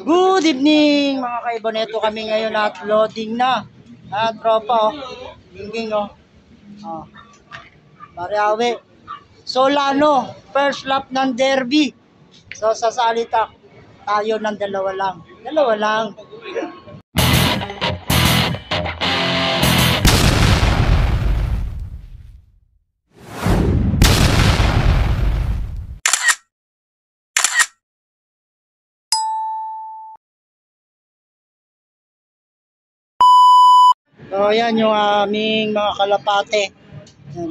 Good evening mga kaiboneto, kami ngayon at loading na. Tropa Ginging Pare-awe. Solano, first lap ng derby. So sasalita tayo ng dalawa lang. Dalawa lang. So yan yung aming mga kalapate. Yan.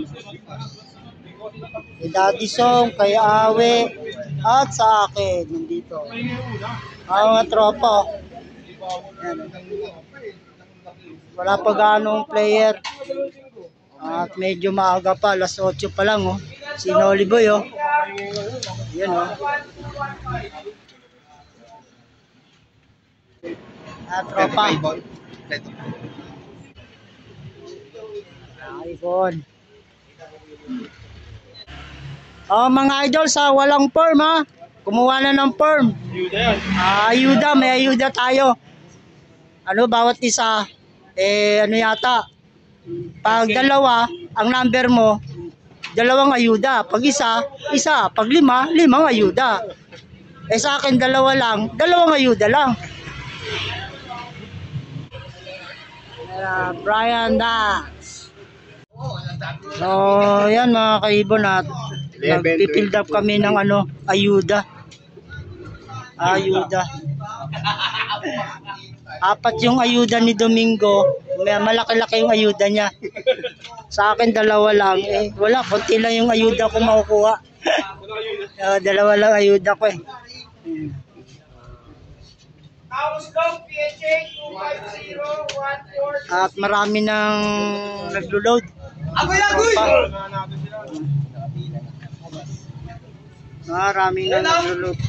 Kay Daddy Song, kay Awe, at sa akin, nandito. Mga tropa. Yan. Wala pa ganong player. At medyo maaga pa, alas 8 pa lang. Si Noli Boy. Yan tropa. iPhone. Mga idol, sa walang perm kumuha na ng perm. Ayuda, may ayuda tayo. Bawat isa yata pag dalawa ang number mo, dalawang ayuda. Pag isa, pag limang ayuda. Sa akin dalawa lang, dalawang ayuda lang. Brian Dax. So yan mga kaibon, at nag-build up kami ng ayuda. Apat yung ayuda ni Domingo, malaki-laki yung ayuda niya. Sa akin dalawa lang, wala, konti lang yung ayuda ko makukuha. Dalawa lang ayuda ko At marami nang naglo-load. Marami nang naglo-load.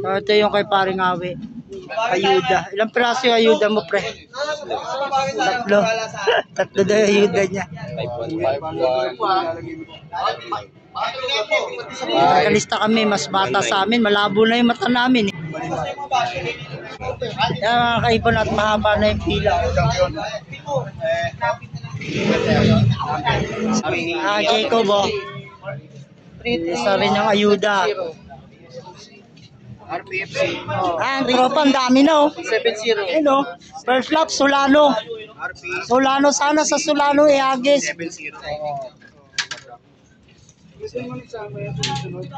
Ito yung kay paring Awe. Ayuda. Ilang piraso yung ayuda mo, pre? Tatlo daw yung ayuda niya. Nakalista kami, mas bata sa amin, malabo na yung mata namin. Yan mga kaibon, at mahaba na yung pila. Jacob isa rin yung ayuda. RPFC. Ang tropa, ang dami na 7-0. First lap, Solano. Solano, sana sa Solano Agis. 7-0.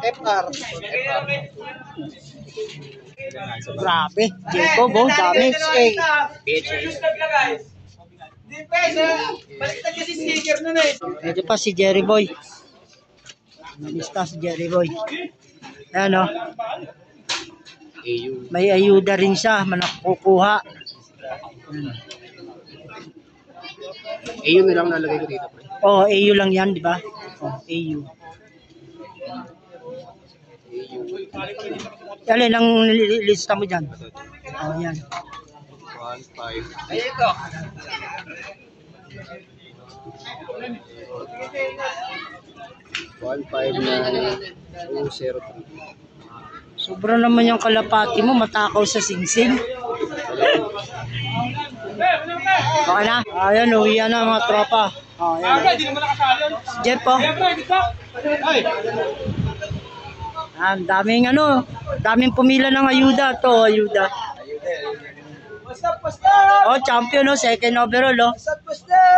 FR. Grabe. Jacob, dami. Ito pa si Jerry Boy. Nalista si Jerry Boy. Ayan may ayuda rin siya, manakukuha. AU na lang nalagay ko dito. AU lang yan, di ba? AU. Alin ang lista mo dyan? Yan. 1-5. Ay, ito. 1-5 na 2-0. Sobra naman yung kalapati mo, matakaw sa singsing. Okay na? Ayan, uwian na mga tropa. Jeff daming pumila ng ayuda. Ayuda. Champion second overall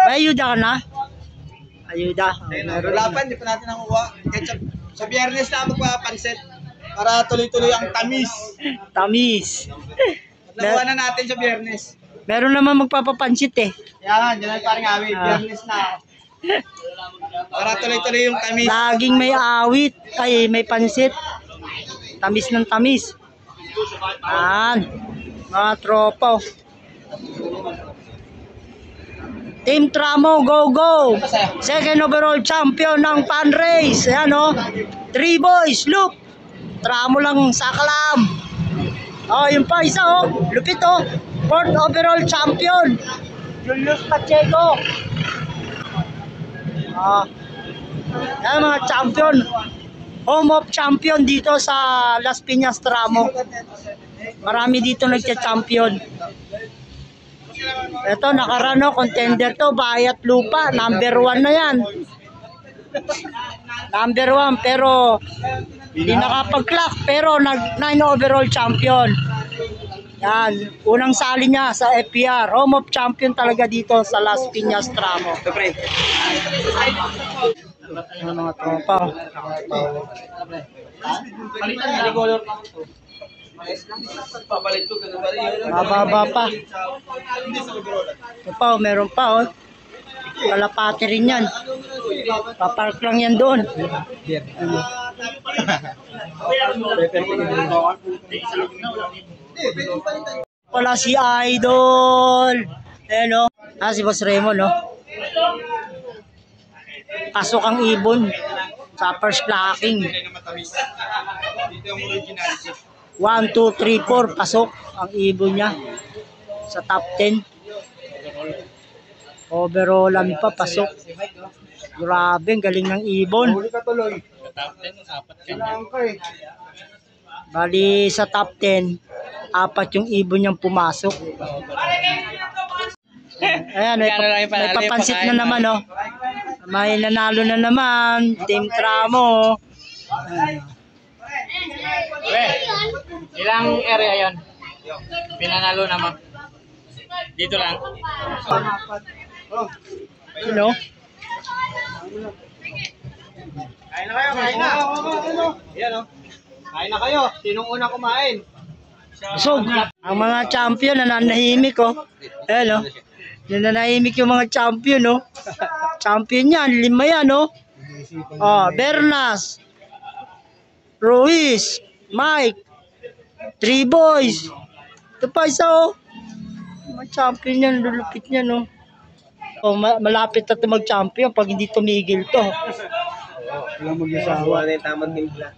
May ayuda ka na? Ayuda. Laban, di pa natin nakuha. Sa Biyernes na magpapansit para tuloy-tuloy ang tamis. Nakuha na natin sa Biyernes. Meron naman magpapapansit Yan, dyan parang awit. Biyernes na. Para tuloy-tuloy yung tamis. Laging may awit. May pansit. Tamis ng tamis. Mga tropa. Team Tramo, go! Second overall champion ng fan race. Ayan 3 boys, look. Tramo lang sa kalam. Yung pa isa lupit fourth overall champion, Julius Pacheco. Yan mga champion. home of champion dito sa Las Piñas Tramo. Marami dito nagcha-champion. Ito, nakarano, contender to, Bayat Lupa, number 1 na yan. Number 1, pero hindi nakapag-clock, pero 9 overall champion. Yan, unang sali niya sa FPR. Home of champion talaga dito sa Las Piñas Tramo. Ano mga tropa. Mababa pa. Ito pa, meron pa. Kalapati rin yan. Papark lang yan doon. Wala si Idol. Ayan o. Si Boss Raymond, no? Pasok ang ibon sa first clacking. 1, 2, 3, 4. Pasok ang ibon niya sa top 10. Overallan pa, pasok. Grabe, ang galing ng ibon. Bali sa top 10, 4 yung ibon niyang pumasok. Ayan, may papansit na naman, oh. May nanalo na naman, Team Tramo. Ilang area yon? Pinanalo naman. Dito lang. You know? Kain na kayo, kain na. Yan o. Kain na kayo. Sinong una kumain? So, ang mga champion nananahimik, oh. Ayan, oh. Nananahimik yung mga champion, oh. Champion yan, 5 yan, oh. Bernas, Ruiz, Mike, 3 boys. Ito pa isa, oh. Mga champion yan, lulupit yan, oh. Malapit na ito mag-champion pag hindi tumigil to. Wala mag-isawa na yung tamang timpla.